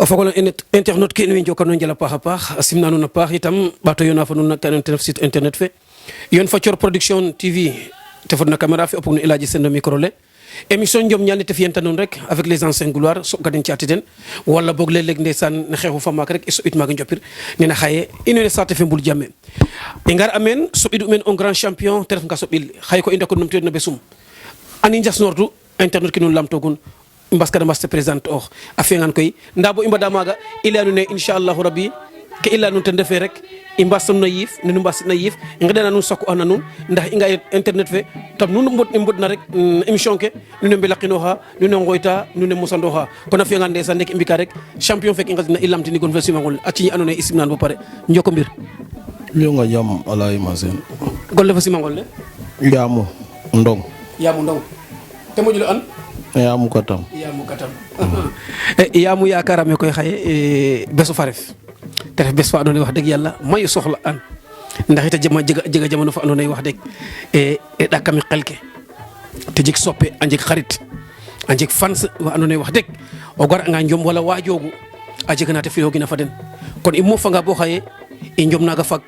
fogole internet ke in way njokano njala paax a paax simna nuun a paax itam ɓaato yoona fa nuun nak ando naye site internet fe yon fa Thior Production TV te fodna caméra fe o pog no El Hadji Sene micro le émission Njom Ñaal ne te fiyanta nuun rek avec les anciens gloires soɓka den caati den wala boog leg-leg ndeysaan na xeexu fa maak rek i soɓit maaga njopir nena xaye ino ne saate fe Mbul Jamme i ngar a meen soɓidu meen un grand champion te ref nga soɓil xaye ko i ndako numtuyo no besum ani njas-noordu internet ke nuun lamtogun mbaskada mbaste présente ox a fiyangan koy nda bo i mbada maaga i leya nuun ne inchallahu rabbi ke i leya nuun ten refe rek i mbastan na yiif nenu mbastit na yiif i ngeɗana nuun saku ana nuun ndax i nga internet fe tam nuun i mbodna rek émission ke nuun ne mbelaqinoxa nuun ne ngoyta nuun ne mosandoxa kon a fiyangan ndeysaan nek i mbika rek champion fek i ngasna i lamtinigon fe simangol a ciñi ando naye i simnan bo pare njoko mbir Yonga jam alay masen golle fa simangol le Yamu Ndong Yamu Ndong te moƴulo an Yamu Katam Yamu yakarame koy xaye besu fa ref te ref bes fa andoona yee wax dëgg yàlla mayu soxla an ndax it a jega jamono fa andoona yee wax dëgg e ɗakami qel ke te jeg soppe a jeg xarit a jeg fans wa andoona yee wax dëgg o garanga Njom wala waajoogu a jega na te fi'oogina fa den kon i moofanga bo xaye i Njom naaga fag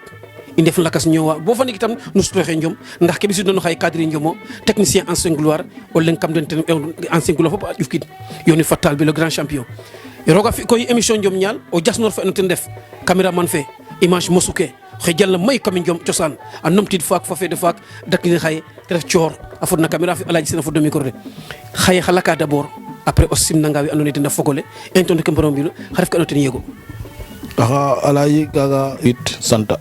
i ndef lakas ñoowa bo fa ndik itam nu sutooxe Njom ndax ke ɓisiidnoona xaye cadre Njomo technicien ancien gloire o leng kam den ten ancien gloire fop a ƴufkid yooni fatal bi le grand champion roga fi koy émission Njom Ñaal o jasnoor fe no ten def caméraman fe image mosuke xe jalla mayu kam Njom cosaan a numtid faak fa fede faak dakine xaye te ref Thior a fod na caméra fe El Hadji Sene a fod no micro de xaye xa laka d'abord après o simnanga we andoona yee den a fogole internet ke mbaro mbiru xa ref ka andoona yee ten yego axa alayi kaga it santa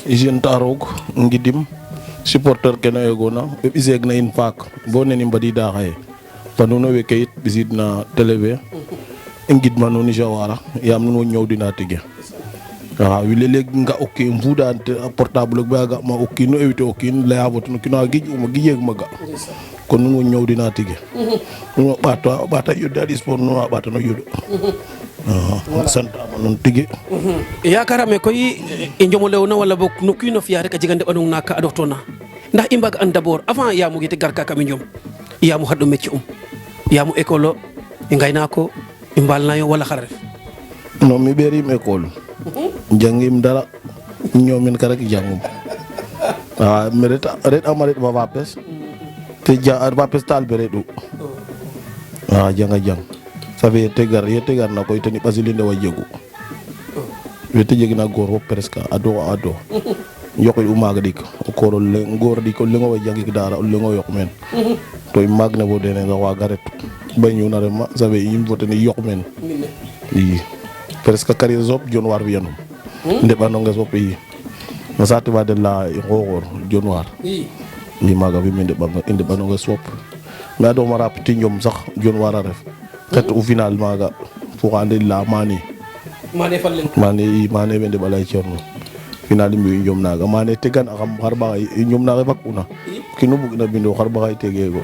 jenta roog ngidim supporter ke na yegona we ɓiseeg na in faak bo nene mbadida xaye fa nuun o weke yit ɓisid na télé fe i ngidma nuun Jawara yaam nuun o ñoowdina tige waxa wile leg nga o kiin fuuda portable ba ga ma o kiin o éviter o kiin laya fo ten o kiin oxa giƴ'uma giƴeegma ga kon nuun o ñoowdina tige nuun o ɓaata yodde a sport nuun a ɓaatano yodo santama nuun tige yakarame koy i Njomo lewna wala boog no kiino fiya rek a jega ndeɓanong na ka adoxtoona ndax i mbaga an d'abord avant Yamu gete gar ka kam Njom Yamu xaɗo métier Yamu école o i ngaynaako i mbalnayo wala xara ref non mi ɓeerim école jangim dara ñoomin ka rek jangum wa mi re'ama ret fa fapes te fapes taal be re'u wa janga jang ça fait yete gar na koy ten i ɓasili ndew a jegu wete jegna goor fop presque ado yoqi u maaga ɗik o koor ngoor ɗik o leŋ owe jangik dara o leŋ o yoq meen to i maag ne fo dene sax waaga ret ba ñuuna rema ça fait im fo ten i yoq meen i presque carrière fop Dionewar fi'anum ndeɓanonges fop i no saate fa den la i nqoxoor Dionewar i maaga fi i ndeɓanonges fop mais a doxma rapti Njom sax Dionewar a ref xet u final maaga fo xa ande la mane mane we ndeɓa lay Thierno final i mbi'u Njom naaga mane tegan axam xarɓaxay Njom na xe fak'una kiinu bug'ina bindo xarɓaxay tegeego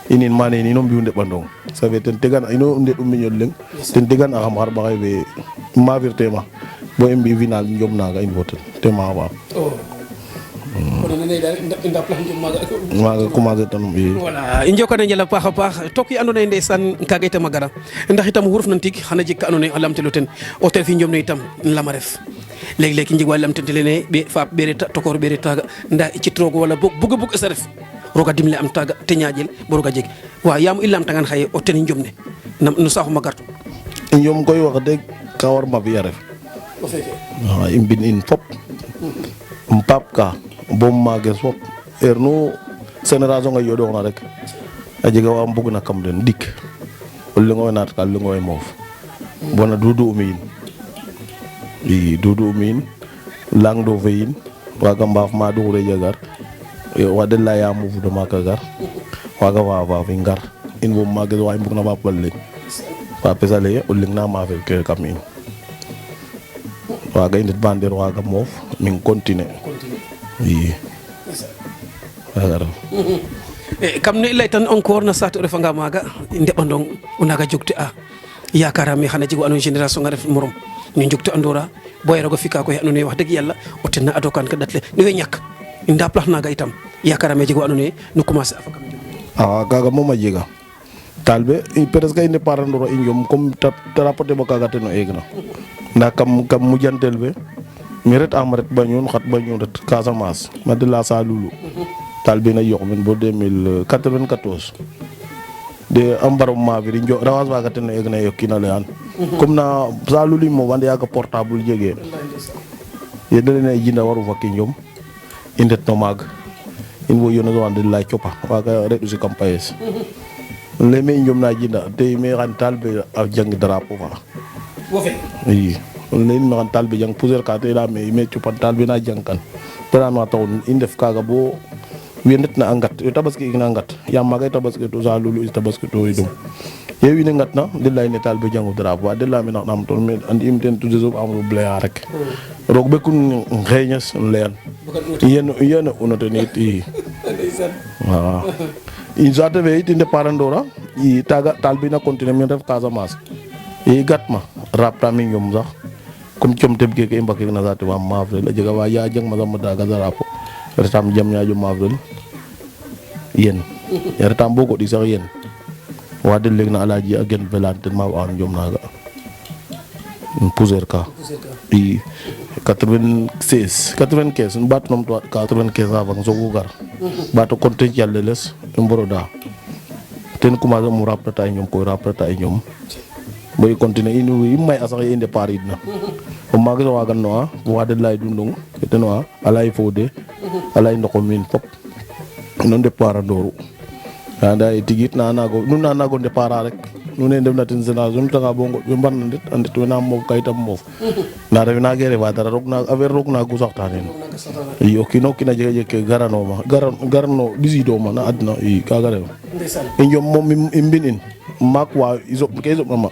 inin mane ino mbi'u ndeɓandong ça fait ten tegan ino ndeɗu miñol leŋ ten tegan axam xarɓaxay fe mafir tema bo i mbi' final Njom naaga in fo ten te mafa maaga commencer tanum i voilà i njokana njal a paax a paax took i andoona yee ndeysaan kaaga itam a gara ndax itam oxu refna tig xana jeg ka andoona yee a lamtelo ten o tel fi Njom ne itam lama ref leg-leg i njeg wa lamtente lene faap ɓeere tokoor ɓeere taaga nda i citroogo wala boog buga bug esa ref roga dimle am taaga te ñaƴel bo roga jeg wa Yamu i lamtangan xaye o ten Njom ne no saaxuma gartu Njom koy wax deg ka war ma fi'a ref i mbin in fop paap ka bom maages fop heure nu génération nga yoɗoxna rek a jega wa mbugna kam den ɗik o leŋ oxe naat ka o leŋ oxe moof bona Dudu Umi yiin i Dudu Umi yiin Lang do fe yiin waaga mbaaf ma duxure jagar wa den leya Yamu fuda maaka gar waaga faafi ngar in fo maages wa i mbugna faapal leŋ fapes a leye o leŋ na maafel ke kam in waaga i ndet ba ndeer waaga moof min continuer i waaga ref kam ne i laytan encore na saate o refanga maaga ndeɓandong o naaga jogte a yakarame xana jeg wa andoona yee génération nga ref morom nu njogte andoora bo roog a fika koy andoona yee wax dëgg yàlla o ten na adokan ka ɗatle ne we ñak i ndaaplax naaga itam yakarame jeg wa andoona yee nu commencer a fa kam axa kaaga moom a jega talbe presque inde parandoro i njom comme tarapote bo kaga ten o eeg na nda kam mujantel fe mi ret am ret Banjul xat Banjul ret Casamance ma de la Salulu talbe na yoq men bo 2094 de ambaro maviri njo rawas waga ten o eeg na yokina leyan comme na Salulu mo wande yaga portable jege yedene jinda waru fakki njom indet no mag in wo yono wande la copa waga ret usi campayes le me njom na jinda te me ran talbe a jang drapeau fa oui le me ran talbe jang pouser ka te la me copa talbe na jang kan pera no taw indef kaga bo wendet na angat tabaski ina angat ya magay tabaski to Salulu tabaski to idum yewi ne ngat na dillahi ne talbe jangu drapeau de la me na nam to me andi imten to deso amru blaya rek rog be kun xeyñas leen yen unote nit i waaw in jate ve it inde parandora i taga talbina continue min ref Casamance i gatma rapta mi ñom sax comme com teb keke i mbakek na sate wa Mavrel a jega wa ya jang ma sama daga drapeau retam jam ñaaju Mavrel yen retam bo ko di sax yen wa de leg na alaji a gen velante ma wa ñom naga pouser ka i 95 bat nom to 95 avant sogu gar bato konte yalle les mboroda ten commencé mu rapata ñom ko rapata ñom boy continuer inu may asax inde parid na o maga waga no wa de lay dundung teno alay fode alay ndoko min fop non de paradoru anda tigit na nago de para rek nune dem na ten génération tanga bongo be mbarna ndet andet wena mo kayitam mof na rew na gere wa dara rok na affaire rok na gu saxtanen yi o kino kina jege ke garano bisido ma na adna yi kaga rew e njom mom imbinin mak wa iso ke iso mama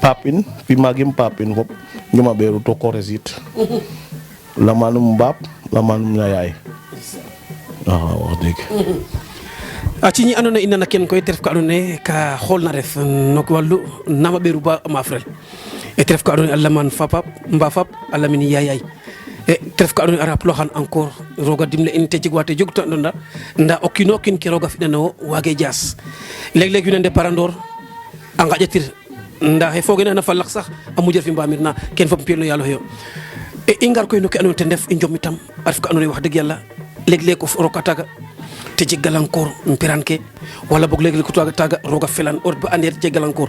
papin fi magim papin fop ñuma beru to ko resit la manum bab la manum yaay wax deug a ci ñi andona ina na ken koy teref ka andona ka xool na ref no wallu nama ɓeeru ba Mafrel e teref ka andona a laman fapap mba fap a lamin yayay e teref ka andona a raploxan encore roga dimle in te jeg wa te jog to andona nda o kiino kin ke roga fi'na wo waage jaas leg wiin we ndeparandor a ngaƴatir nda xe foogena na falaq sax a mujar fi mbamir na ken fop mpi'el no yaaloxe yo e i ngar koy no ke andona ten ref i njom itam a ref ka andona wax dëgg yàlla leg o roka taga te jeg galankor mpiran ke wala boog léegi ko taga roga felan or ba ande jeg galankor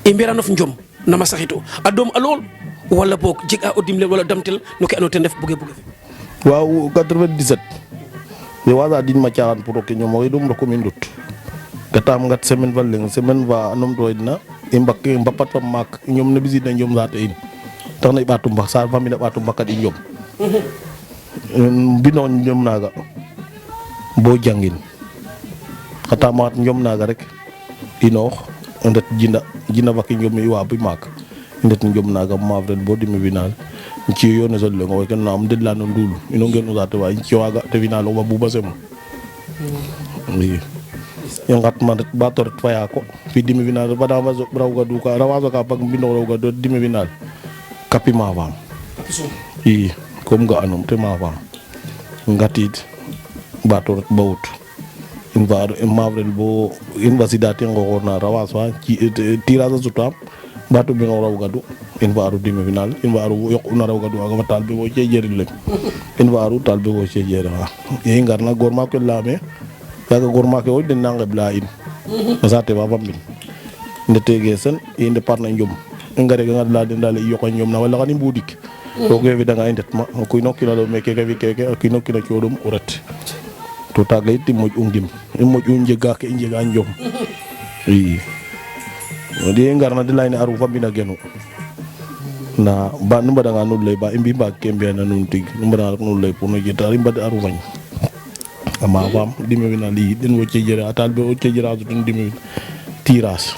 e mbiranof njom nama saxito a doom a lool wala boog jeg a o dimle wala damtel no ke ando ten def buge waaw 97 ye wasa din ma caaxaan pour ke ñoom oy dum roko min dut gatam ngat semaine fa leng semaine fa anom to idna i mbakke mbapat fa maak ñoom ne bisid na njom saate in tax na i ɓaatu mbax sa famille a ɓaatu mbakat i njom mbino njom naga bo jangin xata mat njom naga rek inoox ndet jinda faki njom i wa bi maak ndet njom naga Mavrel bo demi final ci yone sol lengo ken na am de la no ndul ino ngeen usate wa ci waga te final wa buba sem oui yo ngat man ba tor faya ko fi demi final ba da wazo brawga du ka rawazo ka pak bino rawga do demi final kapi ma wa i comme ga anom te ma wa ngatit bato bawut in Mavrel bo université ngorna rawaswa ci tirage sutam bato bi ngoro gadu in varu demi final in varu yok una raw gadu aga talbe wo ci jeri lek in varu talbe wo ci jeri ha e ngarna gorma ko lame yaga gorma ko den nangab la in sate ba bambi ndetege sen inde parna njom ngare ga la den dal yoko njom na wala ngani budik ko ge da nga indet ma ko no kilo do meke ke ko no kilo ciodum urat to taga itti moj undim moj unjega ke injega njom yi wadi ngarna de layne aru fambina genu na ba numba da nga nul lay ba imbi ba kembe na nun tig numba da nul lay pour no jeta rimba de aru wañ ama fam dimi wina li den wo ci jere atal be o ci jere azu dun dimi tirage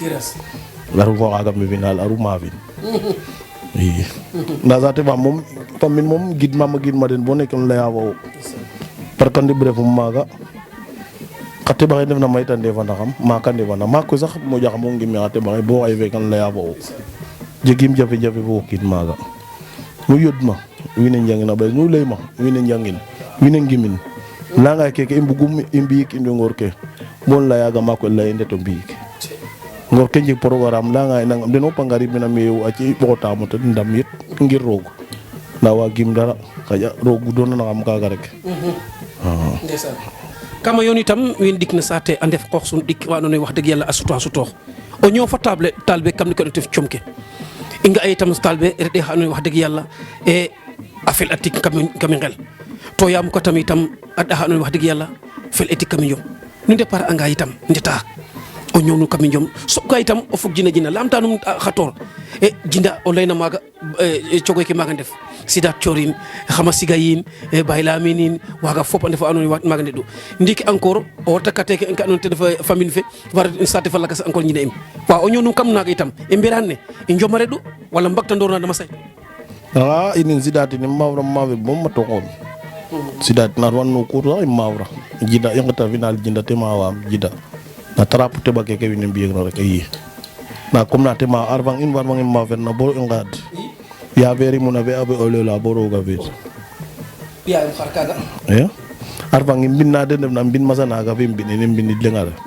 aru fo aga mi final aru ma vin yi na zate ba mom famin mom gid ma den bo nek lay awo par kan di bref maga xate ba def na may tande fa ndaxam ma kan defa na ma ko sax mo jax mo ngi mi xate ba bo ay ve kan lay awo jegim jafe bo kit maga mu yodma wine njangina ba nu lay ma wine njangin wine ngimin la nga keke imbugum imbik indi ngorke bon la yaga mako lay ndeto mbik ngor ke jeg programme la nga nangam deno pangari mena meew a ci bota mo te ndam yit ngir roog nda wagim dara xaja roog doona na xam kaaga rek ndeysaan kama yoon itam win dik na saate a ndef qoox sun ɗik wa andoona yee wax dëgg yàlla a sutoox o ñoow fa talbe kam ni ko tef comke i nga a itam talbe reɗe xa andoona yee wax dëgg yàlla e a fel a tig kam i ngel to yaam ko tam itam a ɗaxa andoona yee wax dëgg yàlla fel e tig kam i njom nu départ anga itam ndeta o ñoow nu kam i njom soɓka itam o fog jina laamta num xa toor e jinda o layna maaga cogoy ke maaga ndef sidat corin xama siga yin baylamin in waga fop a ndefa andoona yee maaga ndeɗu ndiiki encore o warta kate ke andoona yee ten refa famille fe war sate fa lakas encore ñina in wa o ñoow num kam naaga itam i mberaan ne i njoma reɗu wala mbagtandoor na dama say inin sidat in mawra mawe bom ma toxoon sidat nar wan no cour sax i mawra jida i ngeta final jinda te mawam jida na trap teɓa keke wiin we mbiyegno rek i na comme na tema arfang in warfang i mafen na bo i ngaad ya feri muna fe abe olela bo roga feet yaayum xar kaaga arfang i mbin na den ndef na mbin masa naga fe mbin ine mbinid lenga ref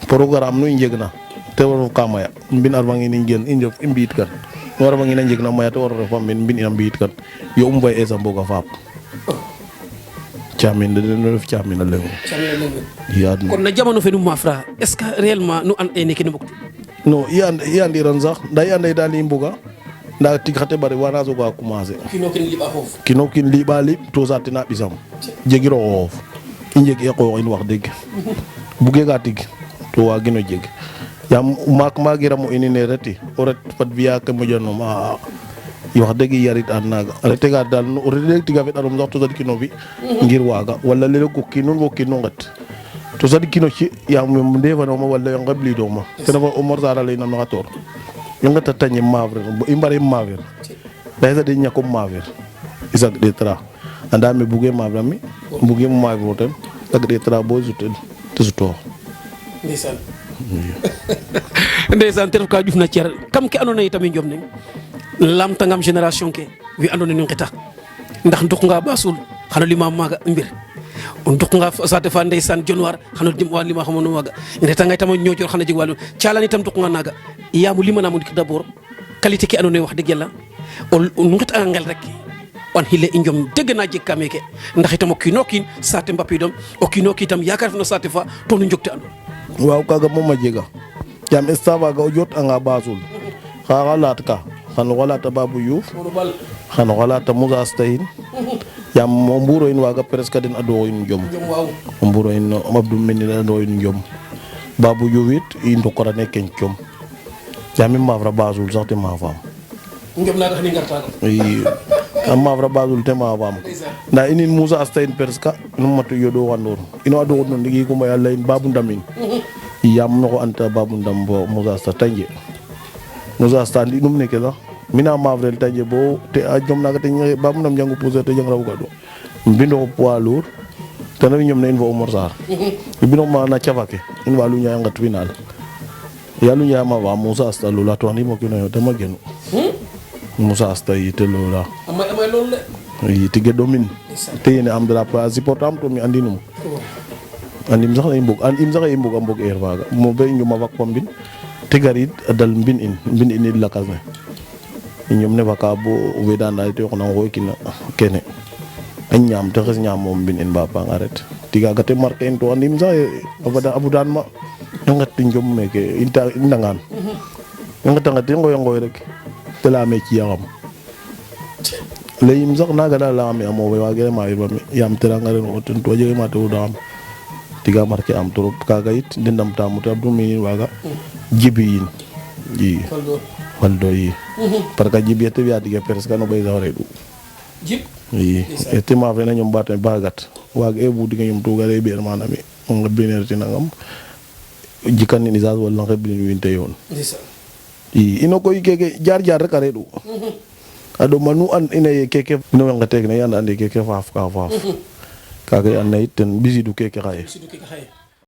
programme nu i njeg na te warof ka maya mbin arfang in i ngen i njof i mbi'it kan nu arfang ina njeg na maya te waro ref fa mbin ina mbi'it kan yo um fay esa mboga faap camin de den ref camin a lengo kon na jamono fe nu mafra est ce que réellement nu an ene kene mboktu non i andiran sax nda i ande dal i mbuga nda tig xa teɓa wana soga commencer kino kin liɓa liɓ to sa tena ɓisam jegiro xooxof i njeg e qoox in wax deg buge ga tig to wagino jeg yaam maak magiramo inine reti o ret fat fiya ke moƴanom wax deg i yarit an naga rete ga dal o rete tiga feɗanom sax to sad kino fi ngir waga wala lele ko kinun fo kinu nget to sad kino ci yaam ndefanoma wala yo ngeblidoma te refa o Mor Sarr a leyna no xa toor i ngeta tañe mavre bo i mbare maver nda sa de ñakom maver i sag ɗe tra anda me buge mavre mi buge maver o ten sag ɗe tra bo sutel te sutoox ndeysaan te ref ka ƴufna cer kam ke andoona yee itam i njom neng lamtangam génération ke we andoona yee nu ngeta ndax nduqanga ɓasul xano lima maaga mbir o nduqanga saate fa ndeysaan Dionewar xano wa lima xamono maaga i ngetanga itam o Niodior xano jeg walu calan itam nduqanga naaga yaam o limanam o ndik d'abord qualité ke andoona yee wax dëgg yàlla o nu ngetanga ngel rek wan xile i njom dëgg na jeg ka meeke ndax itam o kiino kiin saate mbapidom o kiino kiin itam yaakaar no saate fa to nu njogte ando waaw kaaga moom a jega yaam instant faga o jot anga ɓasul xa xalaat ka xano xalaata Babou Diouf xano xalaata Moussa Stayin yaam o mburo in waga presque den ado in njom o mburo in Abdou Menine ado in njom Babou Diouf it i ndokorane ken com yaam i mafra ɓasul sax te mafaam njom naga xani ngartaga a mafra ɓasul te mafaam nda inin Moussa Stayin presque nu matu yoɗo xandoor ino ado no ndigi kuma ya leyin Babou Ndamin yaam noxo anta Babou Ndam bo Moussa Sta tanje Moussa Sta ndi num neke sax mina mavrel tanje bo te a jom naga te Babou Ndam jangu pousser te jang raw gado mbindo poids lourd te na ñom na in fo Mor Sarr bino ma na cafake in walu ñaya ngat final yalu ñaya ma wa Moussa Sta lola to ani mo kino yo dama genu Moussa Sta yite lola amay loolu le yite gedomin te yene am dara pa supportam to mi andinum andim sax ay mbog andim sax ay mbog am mbog air faga mo be ñuma fak pambin te garid dal mbin in lakas ne ñom ne faka bo wedana te xona ngoy kina kene a ñaam te xes ñaam moom mbin in ba pa ngaret tiga gate marqué en to andim sax abada abudan ma ngat njom meke inta ndangan ngat ngat ngoy rek te la me ci yaxam leyim sax naga da la me amo we wage ma yirba mi yam teranga ren o ten to jege ma to dam tiga marqué am trop kaga it dindam tamu te Abdou Menine waga jibi yin yi waldo yi parce que jibi ete wiya diga presque no bay zawre du jib yi ete ma fe na ñom batte bagat waga e bu diga ñom to gare be manami on nga benerti nangam jikan ni izaz wala ngeblin winte yon yi ino koy keke jar rek are du ado manu an ina ye keke no nga tek na yanda ande keke faaf ka faaf kaga an nay ten bisidu keke xaye